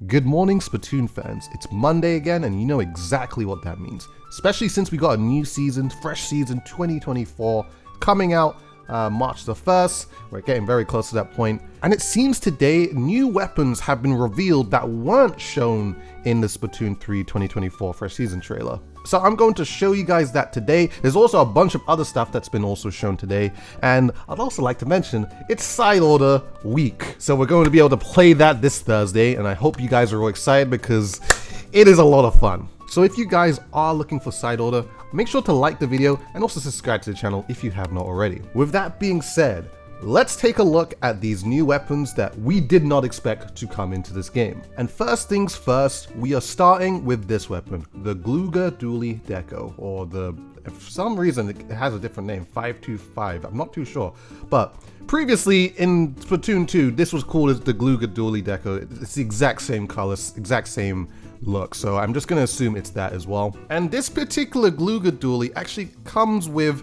Good morning, Splatoon fans. It's Monday again, and you know exactly what that means. Especially since we got a new season, fresh season 2024, coming out March the 1st. We're getting very close to that point. And it seems today, new weapons have been revealed that weren't shown in the Splatoon 3 2024 fresh season trailer. So I'm going to show you guys that today. There's also a bunch of other stuff that's been also shown today. And I'd also like to mention, it's side order week. So we're going to be able to play that this Thursday. And I hope you guys are all excited because it is a lot of fun. So if you guys are looking for side order, make sure to like the video and also subscribe to the channel if you have not already. With that being said, let's take a look at these new weapons that we did not expect to come into this game. And first things first, we are starting with this weapon, the Gluger Deco, or for some reason it has a different name, 525, I'm not too sure. But previously in Splatoon 2, this was called as the Gluger Deco. It's the exact same colors, exact same look, so I'm just gonna assume it's that as well. And this particular Gluger Dually actually comes with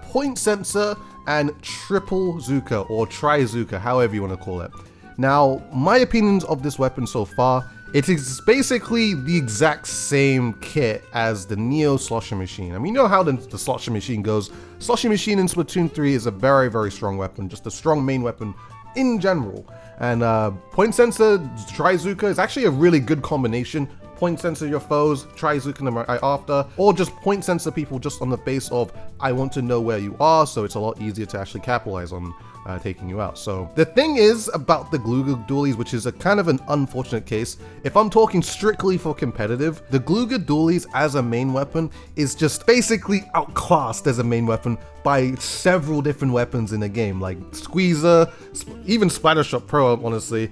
point sensor and triple Zuka or tri-Zuka, however you want to call it. Now, my opinions of this weapon so far, it is basically the exact same kit as the Neo Slosher Machine. And we know how the Slosher Machine goes. Slosher Machine in Splatoon 3 is a very, very strong weapon, just a strong main weapon in general. And point sensor tri-Zuka is actually a really good combination. Point sensor your foes, tri-Zuka them right after, or just point sensor people just on the base of, I want to know where you are, so it's a lot easier to actually capitalize on taking you out. So the thing is about the Gluger Dualies, which is a kind of an unfortunate case, if I'm talking strictly for competitive, the Gluger Dualies as a main weapon is just basically outclassed as a main weapon by several different weapons in the game, like Squeezer, even Splattershot Pro, honestly,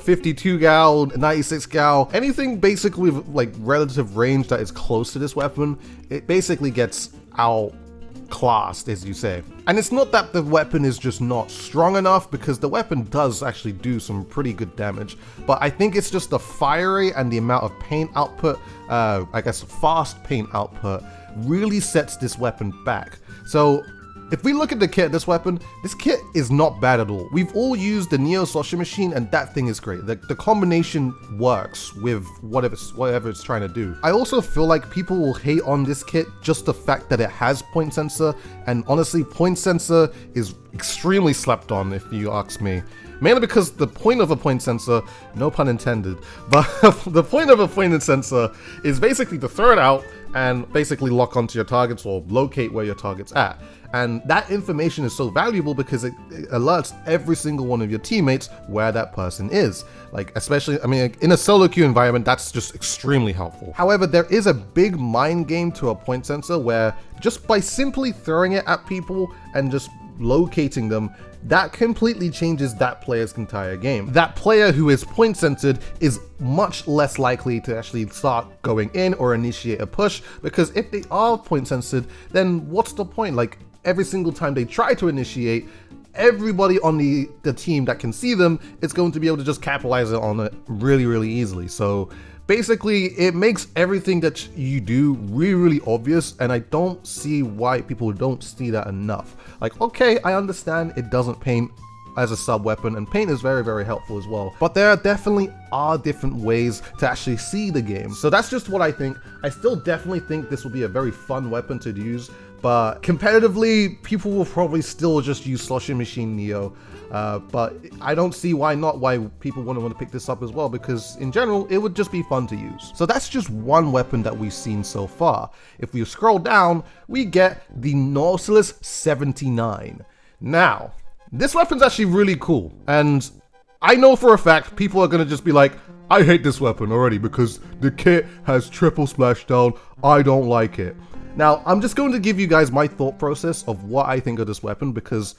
52 gal, 96 gal, anything basically with like relative range that is close to this weapon, it basically gets outclassed, as you say. And it's not that the weapon is just not strong enough, because the weapon does actually do some pretty good damage, but I think it's just the fire rate and the amount of paint output, I guess fast paint output, really sets this weapon back. So if we look at the kit of this weapon, this kit is not bad at all. We've all used the Neo Slosher Machine, and that thing is great. The combination works with whatever it's trying to do. I also feel like people will hate on this kit just the fact that it has point sensor, and honestly, point sensor is extremely slept on if you ask me. Mainly because the point of a point sensor, no pun intended, but the point of a point sensor is basically to throw it out and basically lock onto your targets or locate where your target's at. And that information is so valuable because it alerts every single one of your teammates where that person is. Like, especially, I mean, in a solo queue environment, that's just extremely helpful. However, there is a big mind game to a point sensor where just by simply throwing it at people and just locating them, that completely changes that player's entire game. That player who is point censored is much less likely to actually start going in or initiate a push, because if they are point censored, then what's the point? Like, every single time they try to initiate, everybody on the team that can see them is going to be able to just capitalize on it really, really easily. So basically, it makes everything that you do really, really obvious, and I don't see why people don't see that enough. Like, okay, I understand it doesn't paint as a sub weapon, and paint is very, very helpful as well, but there definitely are different ways to actually see the game. So that's just what I think. I still definitely think this will be a very fun weapon to use, but competitively, people will probably still just use Slosher Machine Neo. But I don't see why people want to pick this up as well, because in general, it would just be fun to use. So that's just one weapon that we've seen so far. If we scroll down, we get the Nautilus 79. Now, this weapon's actually really cool, and I know for a fact people are going to just be like, I hate this weapon already because the kit has triple splashdown, I don't like it. Now, I'm just going to give you guys my thought process of what I think of this weapon, because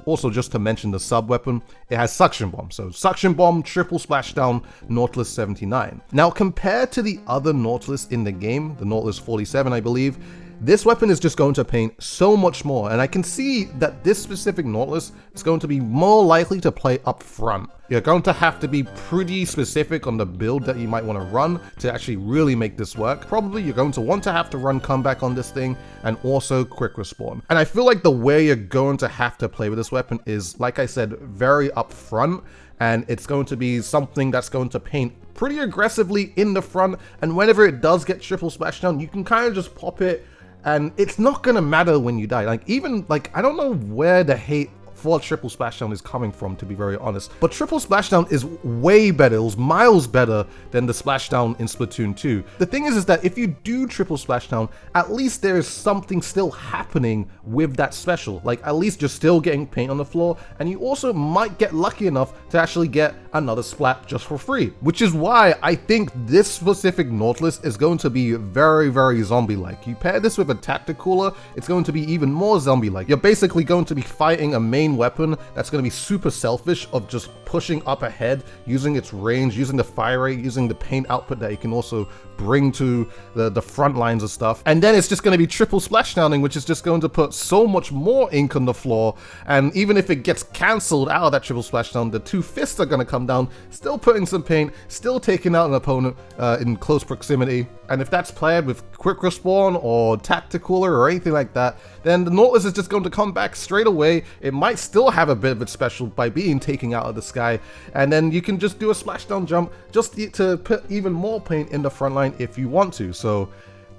also just to mention the sub weapon, it has Suction Bomb. So Suction Bomb, triple splashdown, Nautilus 79. Now, compared to the other Nautilus in the game, the Nautilus 47, I believe, this weapon is just going to paint so much more, and I can see that this specific Nautilus is going to be more likely to play up front. You're going to have to be pretty specific on the build that you might want to run to actually really make this work. Probably you're going to want to have to run comeback on this thing and also quick respawn. And I feel like the way you're going to have to play with this weapon is, like I said, very up front. and it's going to be something that's going to paint pretty aggressively in the front, and whenever it does get triple splashdown, you can kind of just pop it, and it's not gonna matter when you die. Like, even, like, I don't know where the hate for triple splashdown is coming from, to be very honest, but triple splashdown is way better. It was miles better than the splashdown in Splatoon 2. The thing is that if you do triple splashdown, at least there is something still happening with that special. Like, at least you're still getting paint on the floor, and you also might get lucky enough to actually get another splat just for free, which is why I think this specific Nautilus is going to be very, very zombie-like. You pair this with a tacticooler, it's going to be even more zombie-like. You're basically going to be fighting a main weapon that's going to be super selfish of just pushing up ahead, using its range, using the fire rate, using the paint output that you can also bring to the front lines of stuff. And then it's just going to be triple splashdowning, which is just going to put so much more ink on the floor. And even if it gets cancelled out of that triple splashdown, the two fists are going to come down, still putting some paint, still taking out an opponent in close proximity. And if that's paired with quick respawn or tacticooler or anything like that, then the Nautilus is just going to come back straight away. It might still have a bit of its special by being taken out of the sky, and then you can just do a splashdown jump just to put even more paint in the front line if you want to. So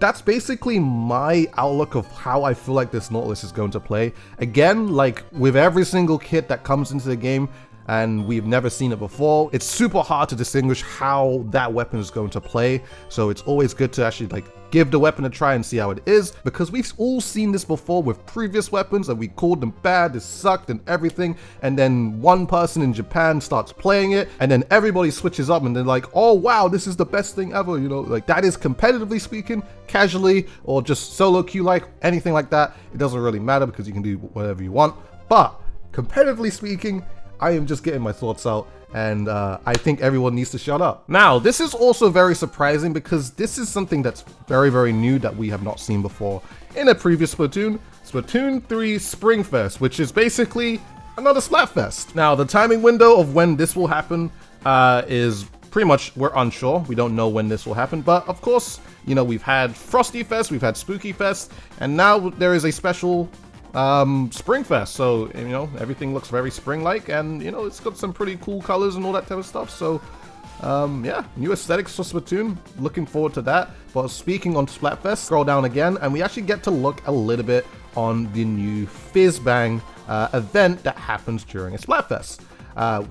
that's basically my outlook of how I feel like this Nautilus is going to play. Again, like with every single kit that comes into the game, and we've never seen it before, it's super hard to distinguish how that weapon is going to play. So it's always good to actually like give the weapon a try and see how it is, because we've all seen this before with previous weapons and we called them bad, this sucked and everything, and then one person in Japan starts playing it and then everybody switches up and they're like, oh wow, this is the best thing ever, you know. Like, that is competitively speaking, casually or just solo queue, like anything like that, it doesn't really matter because you can do whatever you want. But competitively speaking, I am just getting my thoughts out, and I think everyone needs to shut up. Now, this is also very surprising because this is something that's very, very new that we have not seen before in a previous Splatoon, Splatoon 3 Springfest, which is basically another Splatfest. Now, the timing window of when this will happen is pretty much, we're unsure. We don't know when this will happen, but of course, you know, we've had Frosty Fest, we've had Spooky Fest, and now there is a special Springfest, so you know, everything looks very spring-like, and you know, it's got some pretty cool colors and all that type of stuff. So yeah, new aesthetics for Splatoon, looking forward to that. But speaking on Splatfest, scroll down again and we actually get to look a little bit on the new Fizz Bang event that happens during a Splatfest.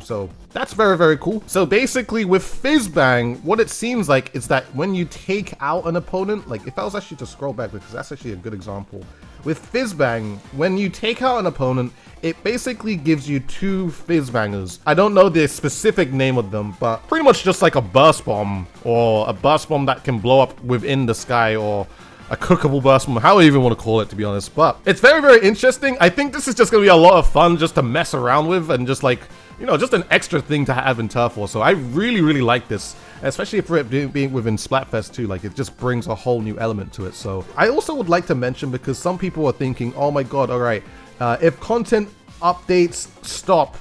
So that's very, very cool. So basically with Fizz Bang, what it seems like is that when you take out an opponent, like if I was actually to scroll back, because that's actually a good example. With Fizz Bang, when you take out an opponent, it basically gives you two Fizz Bangers. I don't know the specific name of them, but pretty much just like a burst bomb, or a burst bomb that can blow up within the sky, or a cookable burst bomb, however you even want to call it, to be honest. But it's very, very interesting. I think this is just going to be a lot of fun just to mess around with, and just like, you know, just an extra thing to have in Turf War. So I really, really like this, especially for it being within Splatfest too. Like, it just brings a whole new element to it. So I also would like to mention, because some people are thinking, oh my god, all right, if content updates stop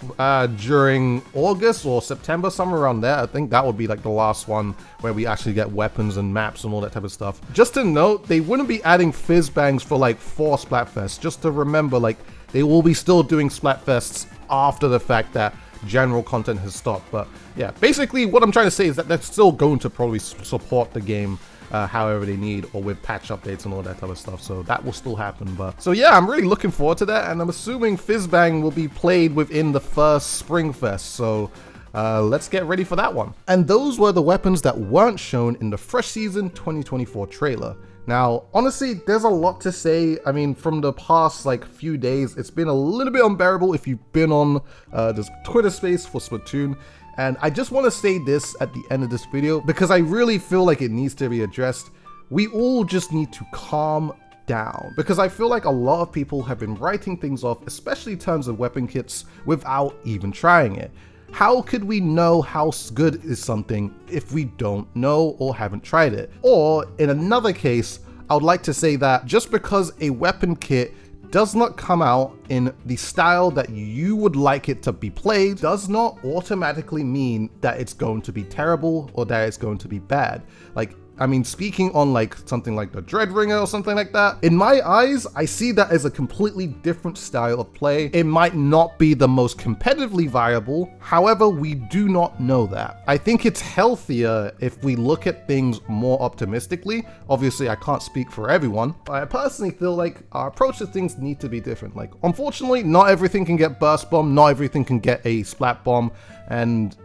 during August or September, somewhere around there, I think that would be like the last one where we actually get weapons and maps and all that type of stuff. Just to note, they wouldn't be adding Fizz Bangs for like 4 Splatfests. Just to remember, like, they will be still doing Splatfests after the fact that general content has stopped. But yeah, basically what I'm trying to say is that they're still going to probably support the game however they need, or with patch updates and all that type of stuff. So that will still happen. But so yeah, I'm really looking forward to that, and I'm assuming Fizz Bang will be played within the first Springfest. So let's get ready for that one. And those were the weapons that weren't shown in the Fresh Season 2024 trailer. Now, honestly, there's a lot to say. I mean, from the past like few days, it's been a little bit unbearable if you've been on this Twitter space for Splatoon. And I just want to say this at the end of this video, because I really feel like it needs to be addressed. We all just need to calm down, because I feel like a lot of people have been writing things off, especially in terms of weapon kits, without even trying it. How could we know how good is something if we don't know or haven't tried it? Or in another case, I would like to say that just because a weapon kit does not come out in the style that you would like it to be played, does not automatically mean that it's going to be terrible or that it's going to be bad. Like, I mean, speaking on like something like the Dreadringer or something like that, in my eyes, I see that as a completely different style of play. It might not be the most competitively viable, however, we do not know that. I think it's healthier if we look at things more optimistically. Obviously, I can't speak for everyone, but I personally feel like our approach to things need to be different. Like, unfortunately, not everything can get burst bomb, not everything can get a splat bomb, and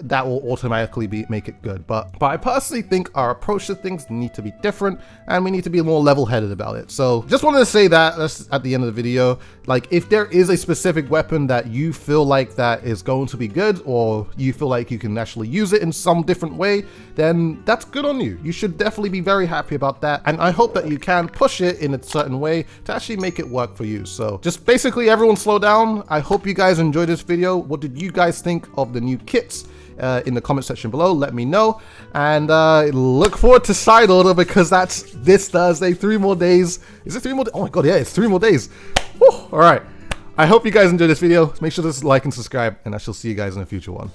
that will automatically make it good. But I personally think our approach to things need to be different, and we need to be more level-headed about it. So just wanted to say that that's at the end of the video. Like, if there is a specific weapon that you feel like that is going to be good, or you feel like you can actually use it in some different way, then that's good on you. You should definitely be very happy about that, and I hope that you can push it in a certain way to actually make it work for you. So just basically, everyone slow down. I hope you guys enjoyed this video. What did you guys think of the new kits? In the comment section below, let me know, and look forward to side order, because that's this Thursday. 3 more days. Is it 3 more days? Oh my god, yeah, it's 3 more days. Woo. All right, I hope you guys enjoyed this video. Make sure to like and subscribe, and I shall see you guys in a future one.